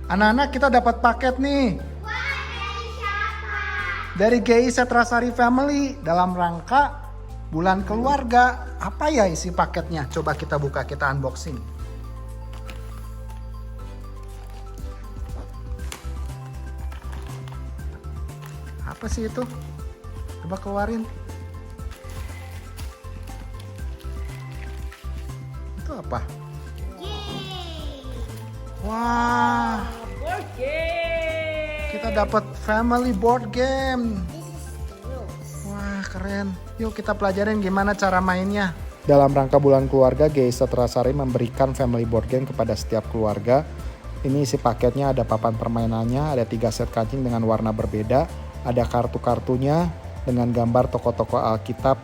Anak-anak, kita dapat paket nih. Wah, dari siapa? Dari GI Setrasari Family dalam rangka bulan keluarga. Apa ya isi paketnya? Coba kita buka, kita unboxing. Apa sih itu? Coba keluarin. Itu apa? Yeay. Wah, Board game. kita dapat family board game. This is the rules. Wah, keren. Yuk kita pelajarin gimana cara mainnya. Dalam rangka bulan keluarga, GI Setrasari memberikan family board game kepada setiap keluarga. Ini isi paketnya, ada papan permainannya, ada 3 set kancing dengan warna berbeda, ada kartu-kartunya dengan gambar tokoh-tokoh Alkitab,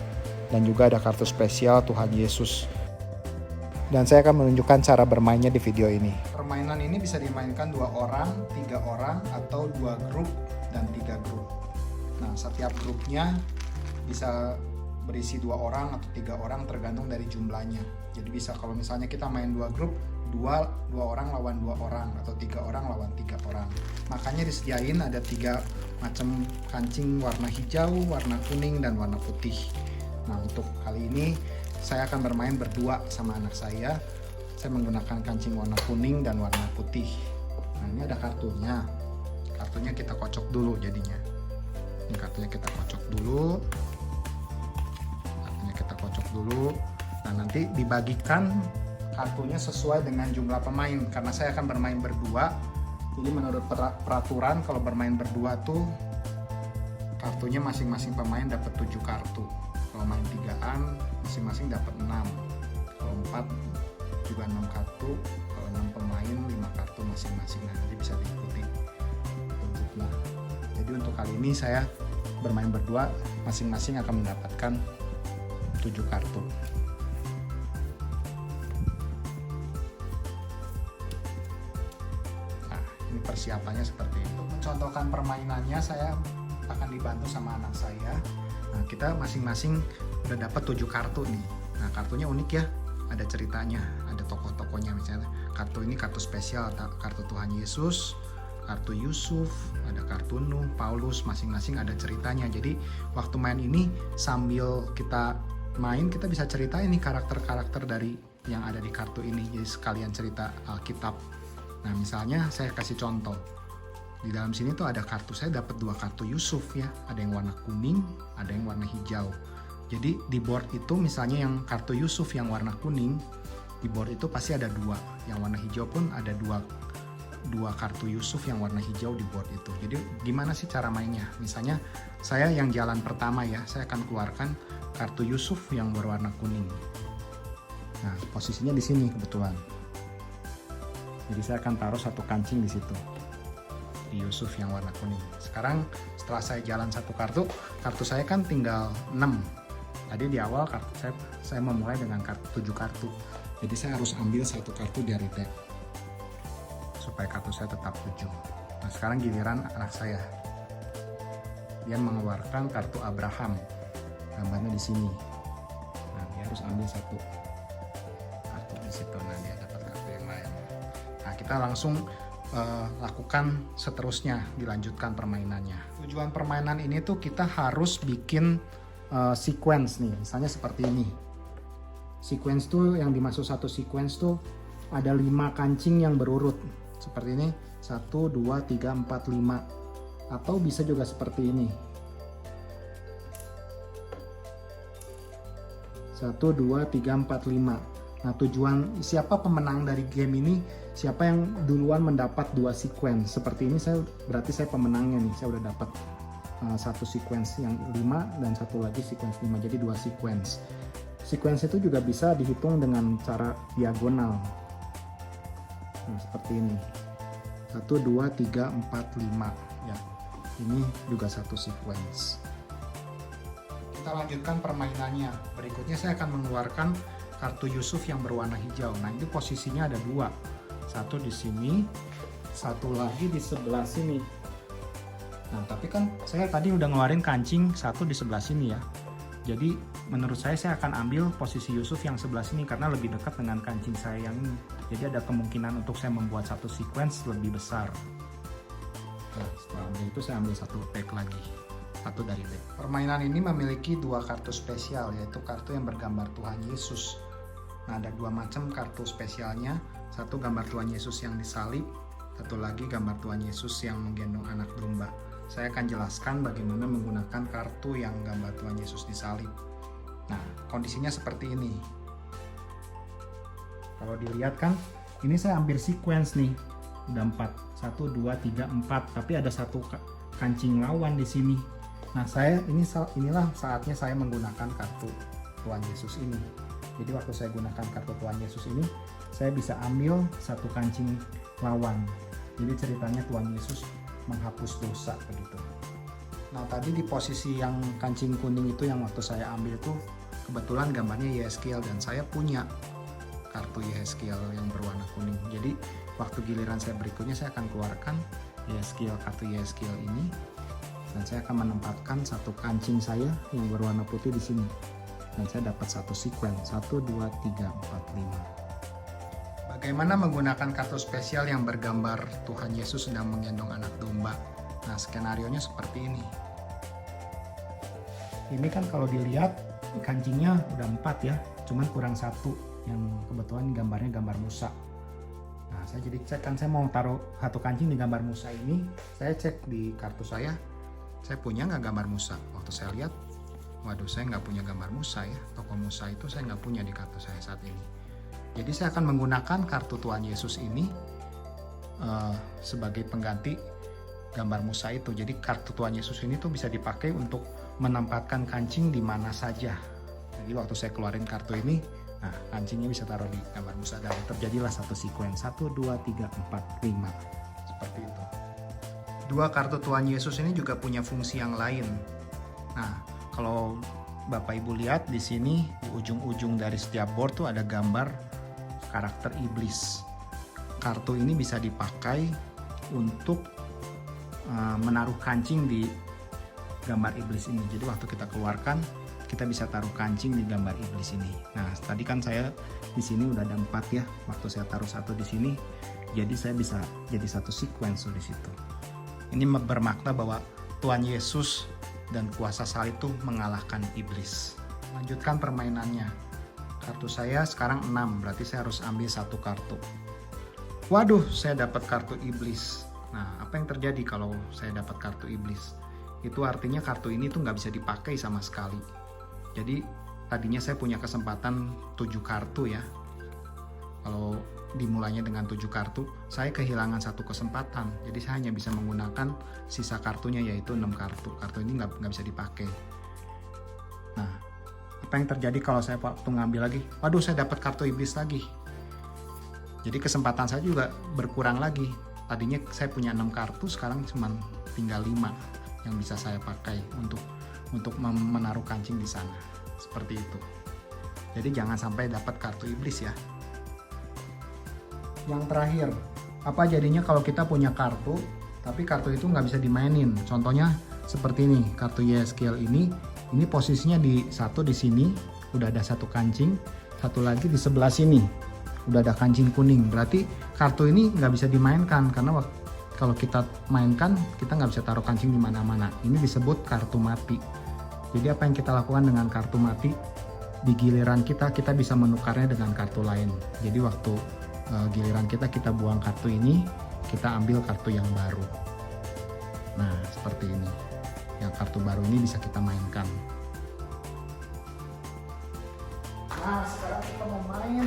dan juga ada kartu spesial Tuhan Yesus. Dan saya akan menunjukkan cara bermainnya di video ini. Permainan ini bisa dimainkan 2 orang, 3 orang, atau 2 grup dan 3 grup. Nah, setiap grupnya bisa berisi 2 orang atau 3 orang tergantung dari jumlahnya. Jadi bisa kalau misalnya kita main 2 grup, 2 orang lawan 2 orang atau 3 orang lawan 3 orang. Makanya disediain ada 3 macam kancing warna hijau, warna kuning, dan warna putih. Nah, untuk kali ini saya akan bermain berdua sama anak saya. Saya menggunakan kancing warna kuning dan warna putih. Nah, ini ada kartunya. Kartunya kita kocok dulu jadinya. Ini kartunya kita kocok dulu. Kartunya kita kocok dulu. Nah, nanti dibagikan kartunya sesuai dengan jumlah pemain. Karena saya akan bermain berdua. Jadi menurut peraturan kalau bermain berdua tuh kartunya masing-masing pemain dapat 7 kartu. Kalau main 3-an masing-masing dapat 6. Kalau 4 juga 6 kartu. Kalau 6 pemain 5 kartu masing-masing. Nah, jadi bisa diikuti petunjuknya. Jadi untuk kali ini saya bermain berdua, masing-masing akan mendapatkan 7 kartu. Nah, ini persiapannya seperti itu. Mencontohkan permainannya saya akan dibantu sama anak saya. Nah, kita masing-masing udah dapat 7 kartu nih. Nah, kartunya unik ya, ada ceritanya, ada tokoh-tokohnya. Misalnya kartu ini kartu spesial, kartu Tuhan Yesus, kartu Yusuf, ada kartu Nuh, Paulus, masing-masing ada ceritanya. Jadi waktu main ini sambil kita main, kita bisa ceritain nih karakter-karakter dari yang ada di kartu ini. Jadi sekalian cerita Alkitab. Nah, misalnya saya kasih contoh. Di dalam sini tuh ada kartu, saya dapat 2 kartu Yusuf ya. Ada yang warna kuning, ada yang warna hijau. Jadi di board itu misalnya yang kartu Yusuf yang warna kuning, di board itu pasti ada 2. Yang warna hijau pun ada 2 kartu Yusuf yang warna hijau di board itu. Jadi gimana sih cara mainnya? Misalnya saya yang jalan pertama ya, saya akan keluarkan kartu Yusuf yang berwarna kuning. Nah, posisinya di sini kebetulan. Jadi saya akan taruh 1 kancing di situ. Di Yusuf yang warna kuning. Sekarang setelah saya jalan 1 kartu, kartu saya kan tinggal 6. Tadi di awal kartu saya memulai dengan 7 kartu. Jadi saya harus ambil 1 kartu dari deck supaya kartu saya tetap 7. Nah, sekarang giliran anak saya. Dia mengeluarkan kartu Abraham. Gambarnya di sini. Nah, dia harus ambil 1 kartu di situ. Nah, dia dapat kartu yang lain. Nah, kita langsung lakukan seterusnya, dilanjutkan permainannya. Tujuan permainan ini tuh kita harus bikin sequence nih, misalnya seperti ini. Sequence tuh yang dimaksud 1 sequence tuh ada 5 kancing yang berurut seperti ini, 1, 2, 3, 4, 5, atau bisa juga seperti ini, 1, 2, 3, 4, 5. Nah, tujuan siapa pemenang dari game ini, siapa yang duluan mendapat 2 sequence. Seperti ini berarti saya pemenangnya nih, saya udah dapat 1 sequence yang 5 dan 1 lagi sequence 5, jadi 2 sequence. Sequence itu juga bisa dihitung dengan cara diagonal. Nah, seperti ini. 1, 2, 3, 4, 5 ya. Ini juga 1 sequence. Kita lanjutkan permainannya. Berikutnya saya akan mengeluarkan kartu Yusuf yang berwarna hijau. Nah, ini posisinya ada 2. 1 di sini, 1 lagi di sebelah sini. Nah, tapi kan saya tadi udah ngeluarin kancing 1 di sebelah sini ya. Jadi menurut saya akan ambil posisi Yusuf yang sebelah sini karena lebih dekat dengan kancing saya yang ini. Jadi ada kemungkinan untuk saya membuat satu sequence lebih besar. Nah, setelah itu saya ambil satu pack lagi, satu dari deck. Permainan ini memiliki dua kartu spesial, yaitu kartu yang bergambar Tuhan Yesus. Nah, ada dua macam kartu spesialnya. Satu gambar Tuhan Yesus yang disalib, satu lagi gambar Tuhan Yesus yang menggendong anak domba. Saya akan jelaskan bagaimana menggunakan kartu yang gambar Tuhan Yesus disalib. Nah, kondisinya seperti ini. Kalau dilihat kan, ini saya ambil sequence nih. Udah 4, 1, 2, 3, 4. Tapi ada satu kancing lawan di sini. Nah, inilah saatnya saya menggunakan kartu Tuhan Yesus ini. Jadi waktu saya gunakan kartu Tuhan Yesus ini, saya bisa ambil satu kancing lawan. Jadi ceritanya Tuhan Yesus menghapus dosa begitu. Nah, tadi di posisi yang kancing kuning itu yang waktu saya ambil itu kebetulan gambarnya Yeskiel dan saya punya kartu Yeskiel yang berwarna kuning. Jadi waktu giliran saya berikutnya saya akan keluarkan kartu Yeskiel ini dan saya akan menempatkan satu kancing saya yang berwarna putih di sini. Dan saya dapat satu sequence 1, 2, 3, 4, 5. Bagaimana menggunakan kartu spesial yang bergambar Tuhan Yesus sedang menggendong anak domba? Nah, skenarionya seperti ini. Ini kan kalau dilihat kancingnya udah 4 ya, cuman kurang satu yang kebetulan gambarnya gambar Musa. Nah, saya jadi cek kan, saya mau taruh satu kancing di gambar Musa ini. Saya cek di kartu saya punya nggak gambar Musa? Waktu saya lihat, waduh, saya nggak punya gambar Musa ya. Tokoh Musa itu saya nggak punya di kartu saya saat ini. Jadi saya akan menggunakan kartu Tuhan Yesus ini sebagai pengganti gambar Musa itu. Jadi kartu Tuhan Yesus ini tuh bisa dipakai untuk menempatkan kancing di mana saja. Jadi waktu saya keluarin kartu ini, nah kancingnya bisa taruh di gambar Musa dan terjadilah satu sequence 1, 2, 3, 4, 5 seperti itu. Dua kartu Tuhan Yesus ini juga punya fungsi yang lain. Nah, kalau Bapak Ibu lihat di sini di ujung-ujung dari setiap board tuh ada gambar karakter iblis. Kartu ini bisa dipakai untuk menaruh kancing di gambar iblis ini. Jadi waktu kita keluarkan, kita bisa taruh kancing di gambar iblis ini. Nah, tadi kan saya di sini udah ada 4 ya. Waktu saya taruh satu di sini, jadi saya bisa jadi satu sequence di situ. Ini bermakna bahwa Tuhan Yesus dan kuasa salib itu mengalahkan iblis. Lanjutkan permainannya. Kartu saya sekarang 6, berarti saya harus ambil satu kartu. Waduh, saya dapat kartu iblis. Nah, apa yang terjadi kalau saya dapat kartu iblis? Itu artinya kartu ini tuh nggak bisa dipakai sama sekali. Jadi tadinya saya punya kesempatan 7 kartu ya. Kalau dimulainya dengan 7 kartu, saya kehilangan satu kesempatan. Jadi saya hanya bisa menggunakan sisa kartunya yaitu 6 kartu. Kartu ini nggak bisa dipakai. Nah, apa yang terjadi kalau saya waktu ngambil lagi? Waduh, saya dapat kartu iblis lagi. Jadi kesempatan saya juga berkurang lagi. Tadinya saya punya 6 kartu, sekarang cuma tinggal 5 yang bisa saya pakai untuk menaruh kancing di sana. Seperti itu. Jadi jangan sampai dapat kartu iblis ya. Yang terakhir, apa jadinya kalau kita punya kartu, tapi kartu itu nggak bisa dimainin? Contohnya seperti ini, kartu Yeskiel ini posisinya di sini, udah ada satu kancing, satu lagi di sebelah sini, udah ada kancing kuning. Berarti kartu ini nggak bisa dimainkan karena kalau kita mainkan, kita nggak bisa taruh kancing di mana-mana. Ini disebut kartu mati. Jadi apa yang kita lakukan dengan kartu mati? Di giliran kita bisa menukarnya dengan kartu lain. Jadi waktu giliran kita buang kartu ini, kita ambil kartu yang baru. Nah, seperti ini. Yang kartu baru ini bisa kita mainkan. Nah, sekarang kita mau main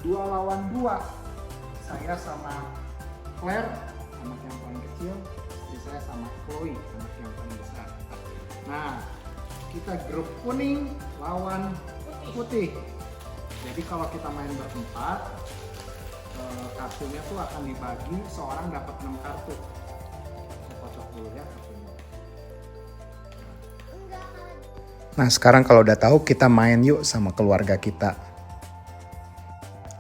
2 lawan 2. Saya sama Claire, anak yang paling kecil, istri saya sama Chloe, anak yang paling besar. Nah, kita grup kuning lawan putih. Jadi kalau kita main berempat, kartunya tuh akan dibagi, seorang dapat 6 kartu. Saya kocok dulu ya kartunya. Nah, sekarang kalau udah tahu, kita main yuk sama keluarga kita.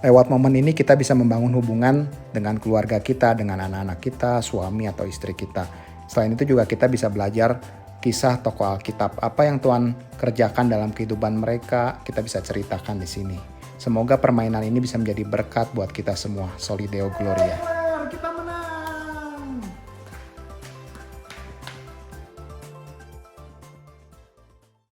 Lewat momen ini kita bisa membangun hubungan dengan keluarga kita, dengan anak-anak kita, suami atau istri kita. Selain itu juga kita bisa belajar kisah tokoh Alkitab. Apa yang Tuhan kerjakan dalam kehidupan mereka, kita bisa ceritakan di sini. Semoga permainan ini bisa menjadi berkat buat kita semua. Soli Deo Gloria.